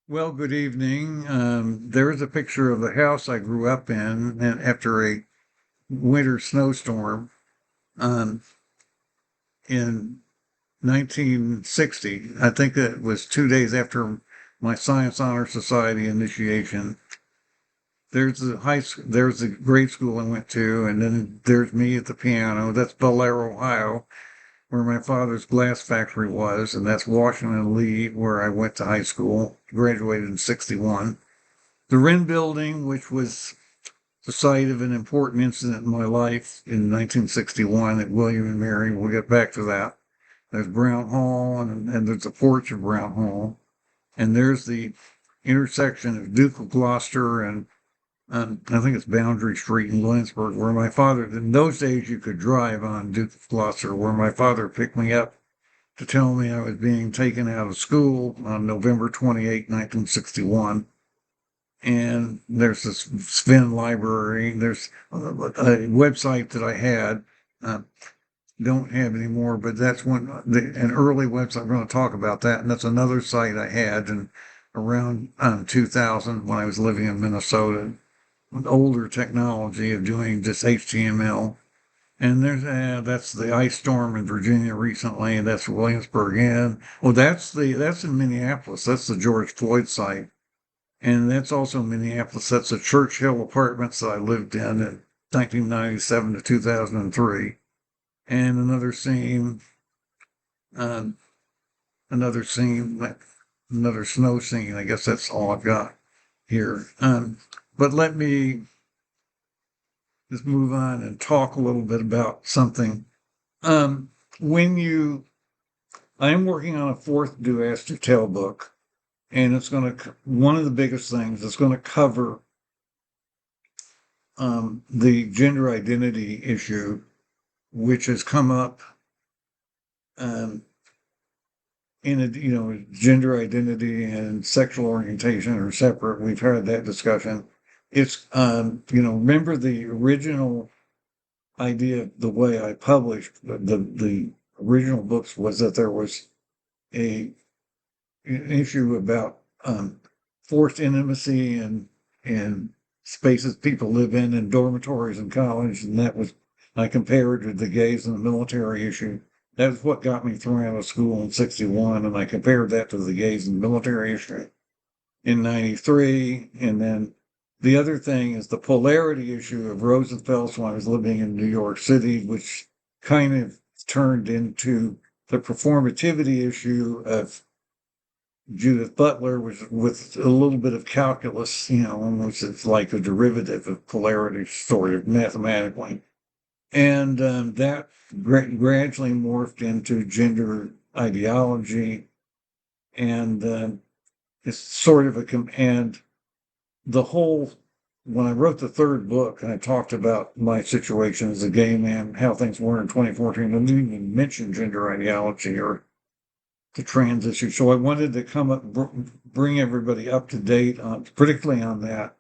Well, good evening. There's a picture of the house I grew up in and after a winter snowstorm um, in 1960. I think it was 2 days after my Science Honor Society initiation. There's the grade school I went to, and then there's me at the piano. That's Bel Air, Ohio, where my father's glass factory was, and that's Washington Lee, where I went to high school. Graduated in '61. The Wren Building, which was the site of an important incident in my life in 1961 at William and Mary. We'll get back to that. There's Brown Hall, and there's a porch of Brown Hall. And there's the intersection of Duke of Gloucester and I think it's Boundary Street in Glennsburg, where my father, in those days, you could drive on Duke of Gloucester, where my father picked me up to tell me I was being taken out of school on November 28, 1961. And there's this Sven library. There's a website that I had, uh, don't have anymore, but that's an early website. I'm going to talk about that, and that's another site I had and around 2000 when I was living in Minnesota. With older technology of doing just HTML. And that's the ice storm in Virginia recently, and that's Williamsburg Inn. Well, that's in Minneapolis. That's the George Floyd site. And that's also Minneapolis. That's the Churchill Apartments that I lived in 1997 to 2003. And uh, another scene, another snow scene. I guess that's all I've got here. But let me just move on and talk a little bit about something. Um, when you, I am working on a fourth Do Ask to Tell book, and it's going to, one of the biggest things, it's going to cover the gender identity issue, which has come up um, gender identity and sexual orientation are separate. We've had that discussion. It's, remember the original idea, the way I published the original books was that there was a an issue about forced intimacy and spaces people live in dormitories in college, and that was I compared to the gays and the military issue. That's what got me thrown out of school in '61, and I compared that to the gays and military issue in '93, and then the other thing is the polarity issue of Roosevelt when I was living in New York City, which kind of turned into the performativity issue of Judith Butler, which with a little bit of calculus, almost it's like a derivative of polarity, sort of mathematically. And that gradually morphed into gender ideology, and it's sort of and the whole when I wrote the third book and I talked about my situation as a gay man, how things were in 2014, I didn't even mention gender ideology or the trans issue. So I wanted to come up, bring everybody up to date on, particularly on that,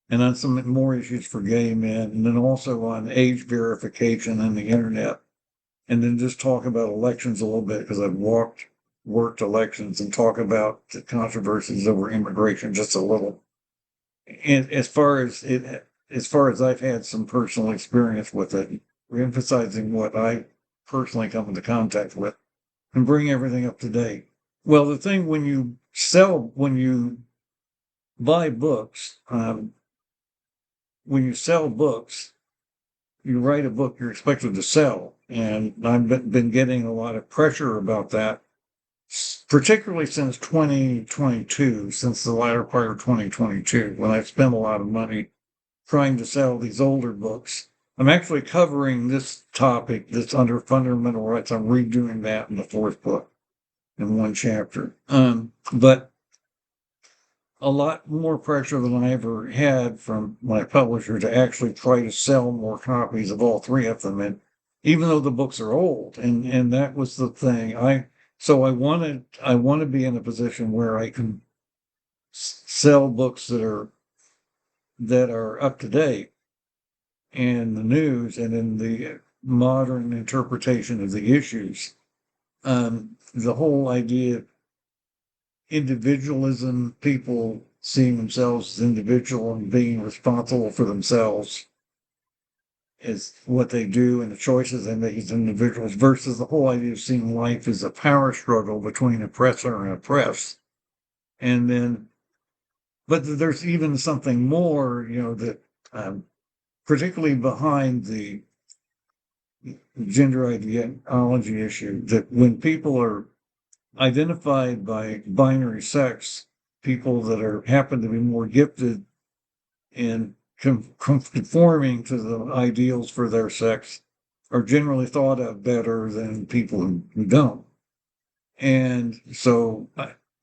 and on some more issues for gay men, and then also on age verification and the internet, and then just talk about elections a little bit because I've worked elections and talk about the controversies over immigration just a little. And as far as I've had some personal experience with it, we're emphasizing what I personally come into contact with and bring everything up to date. Well, the thing when you buy books, when you sell books, you write a book you're expected to sell. And I've been getting a lot of pressure about that, particularly since 2022, since the latter part of 2022, when I've spent a lot of money trying to sell these older books. I'm actually covering this topic that's under fundamental rights. I'm redoing that in the fourth book in one chapter. But a lot more pressure than I ever had from my publisher to actually try to sell more copies of all three of them. And even though the books are old, and that was the thing, I want to be in a position where I can sell books that are up to date in the news and in the modern interpretation of the issues. The whole idea individualism, people seeing themselves as individual and being responsible for themselves is what they do and the choices they make as individuals versus the whole idea of seeing life as a power struggle between oppressor and oppressed. And then, but there's even something more, that particularly behind the gender ideology issue, that when people are identified by binary sex, people that are happen to be more gifted in conforming to the ideals for their sex are generally thought of better than people who don't. And so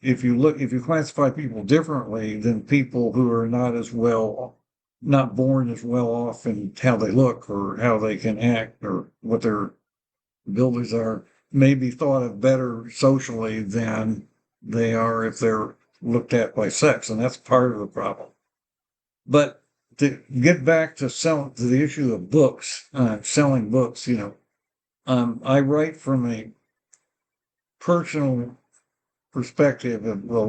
if you classify people differently than people who are not born as well off in how they look or how they can act or what their abilities are, may be thought of better socially than they are if they're looked at by sex. And that's part of the problem. But to get back to the issue of books, selling books, I write from a personal perspective. Of a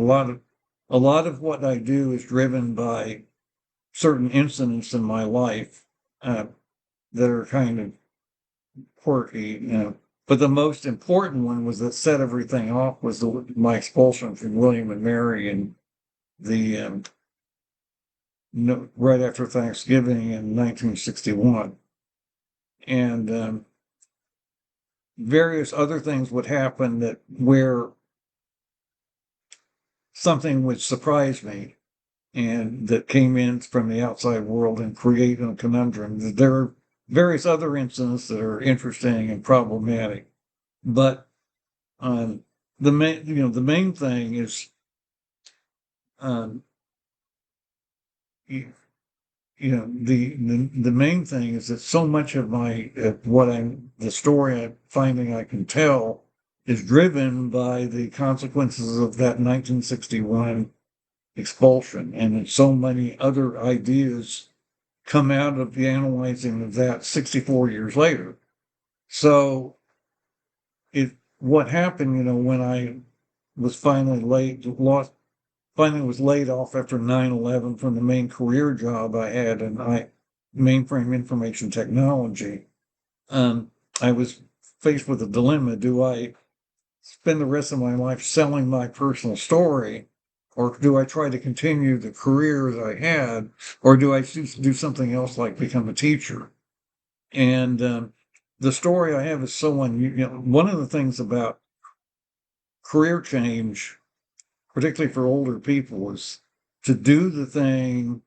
lot of what I do is driven by certain incidents in my life that are kind of quirky. But the most important one was that set everything off was my expulsion from William and Mary and the right after Thanksgiving in 1961. And various other things would happen where something would surprise me and that came in from the outside world and create a conundrum. There are various other incidents that are interesting and problematic, but the main thing is um, the main thing is that so much of the story I'm finding I can tell is driven by the consequences of that 1961 expulsion, and so many other ideas come out of the analyzing of that 64 years later. So what happened, when I was finally was laid off after 9/11 from the main career job I had in mainframe information technology. I was faced with a dilemma. Do I spend the rest of my life selling my personal story, or do I try to continue the career that I had, or do I do something else like become a teacher? And the story I have is so unusual. One of the things about career change, particularly for older people, is to do the thing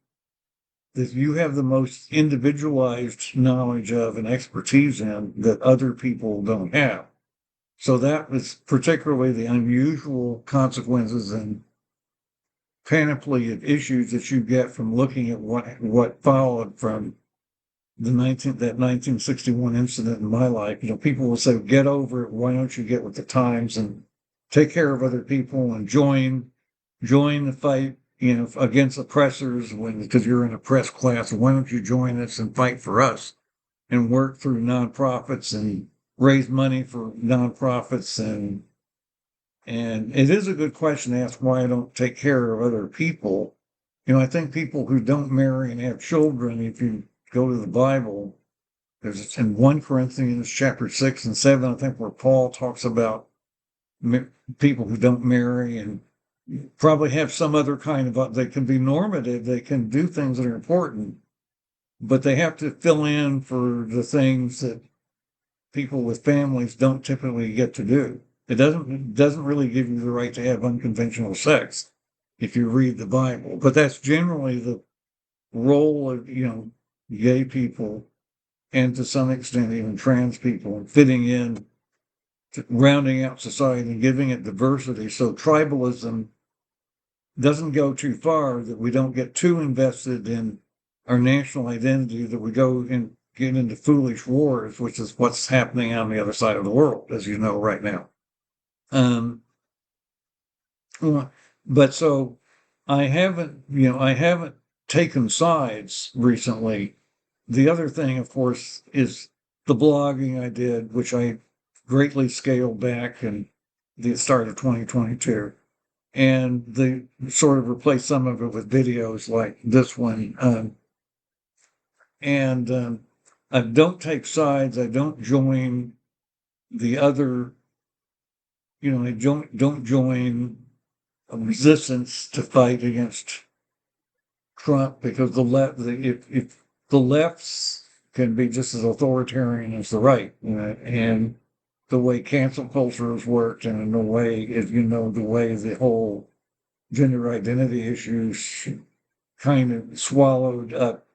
that you have the most individualized knowledge of and expertise in that other people don't have. So that was particularly the unusual consequences and panoply of issues that you get from looking at what followed from that 1961 incident in my life. People will say, "Get over it. Why don't you get with the times and take care of other people and join the fight, against oppressors because you're in oppressed class. Why don't you join us and fight for us and work through nonprofits and raise money for nonprofits?" And it is a good question to ask why I don't take care of other people. I think people who don't marry and have children, if you go to the Bible, there's in 1 Corinthians chapter 6 and 7, I think, where Paul talks about people who don't marry and probably have some other kind of, they can be normative, they can do things that are important, but they have to fill in for the things that people with families don't typically get to do. It doesn't really give you the right to have unconventional sex if you read the Bible, but that's generally the role of, gay people and to some extent even trans people, and fitting in, rounding out society and giving it diversity. So tribalism doesn't go too far, that we don't get too invested in our national identity, that we go and get into foolish wars, which is what's happening on the other side of the world, as you know, right now. But so I haven't taken sides recently. The other thing, of course, is the blogging I did, which I greatly scaled back in the start of 2022. and they sort of replaced some of it with videos like this one. And I don't take sides. I don't join the other, I don't join a resistance to fight against Trump, because if the lefts can be just as authoritarian as the right, and the way cancel culture has worked, and in the way, the way the whole gender identity issues kind of swallowed up,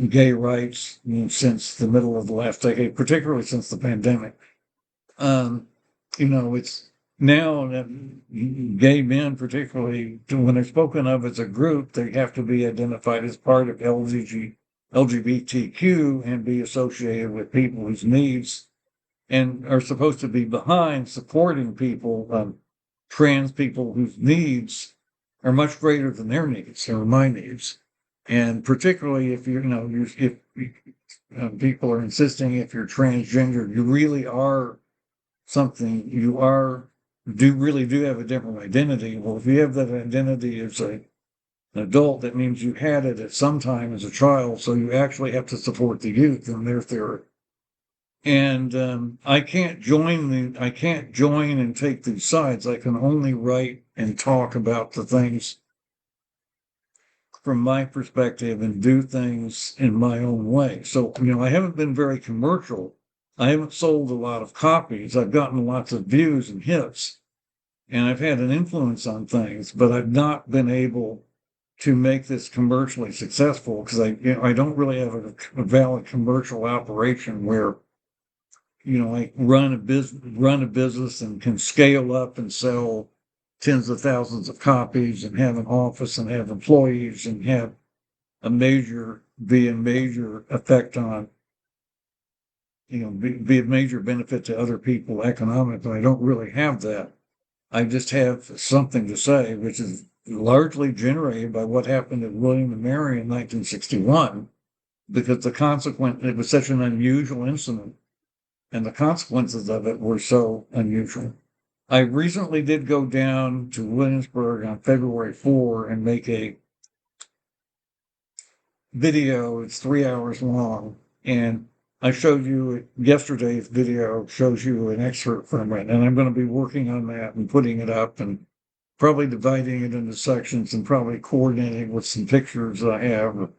gay rights, since the middle of the last decade, particularly since the pandemic. Um, it's now that gay men, particularly when they're spoken of as a group, they have to be identified as part of LGBTQ and be associated with people whose needs, and are supposed to be behind supporting people, trans people whose needs are much greater than their needs or my needs. And particularly if if people are insisting, if you're transgender, you really are something, really do have a different identity. Well, if you have that identity as an adult, that means you had it at some time as a child, so you actually have to support the youth in their theory. And I can't join and take these sides. I can only write and talk about the things from my perspective and do things in my own way. So, I haven't been very commercial. I haven't sold a lot of copies. I've gotten lots of views and hits, and I've had an influence on things, but I've not been able to make this commercially successful, because I don't really have a valid commercial operation where, I run a business and can scale up and sell tens of thousands of copies and have an office and have employees and have be a major effect on, be a major benefit to other people economically. I don't really have that. I just have something to say, which is largely generated by what happened at William and Mary in 1961, because it was such an unusual incident, and the consequences of it were so unusual. I recently did go down to Williamsburg on February 4 and make a video. It's 3 hours long, and I showed you yesterday's video, shows you an excerpt from it, and I'm going to be working on that and putting it up and probably dividing it into sections and probably coordinating with some pictures I have of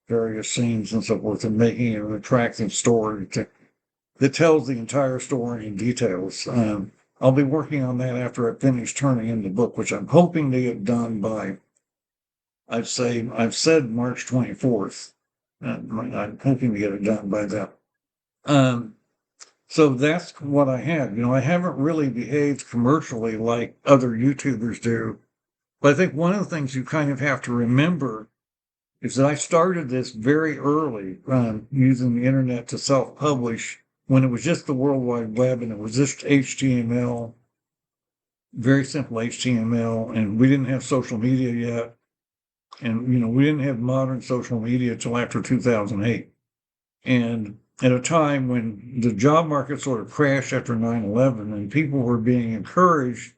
various scenes and so forth, and making it an attractive story that tells the entire story in details. I'll be working on that after I finish turning in the book, which I'm hoping to get done by, I've said March 24th. I'm hoping to get it done by then. So that's what I had. I haven't really behaved commercially like other YouTubers do, but I think one of the things you kind of have to remember is that I started this very early, using the internet to self-publish, when it was just the World Wide Web and it was just HTML, very simple HTML, and we didn't have social media yet. And, we didn't have modern social media till after 2008. And at a time when the job market sort of crashed after 9/11, and people were being encouraged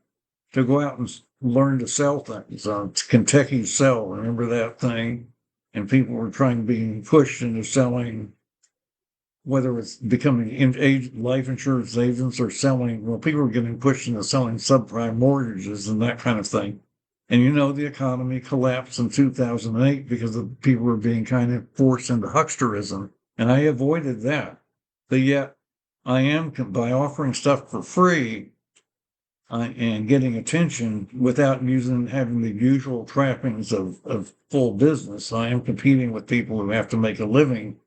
to go out and learn to sell things. Kentucky Sell, remember that thing? And people were trying to be pushed into selling, whether it's becoming life insurance agents or people were getting pushed into selling subprime mortgages and that kind of thing. And the economy collapsed in 2008 because people were being kind of forced into hucksterism. And I avoided that. But yet, I am, by offering stuff for free and getting attention without having the usual trappings of full business, I am competing with people who have to make a living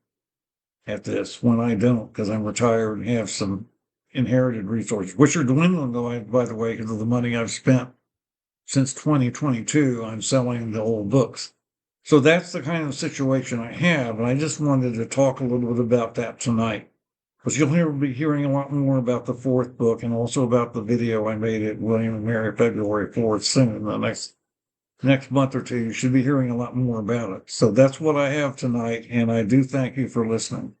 at this when I don't, because I'm retired and have some inherited resources, which are dwindling, by the way, because of the money I've spent since 2022 on selling the old books. So that's the kind of situation I have, and I just wanted to talk a little bit about that tonight, because you'll be hearing a lot more about the fourth book and also about the video I made at William and Mary February 4th soon. In the next month or two, you should be hearing a lot more about it. So that's what I have tonight, and I do thank you for listening.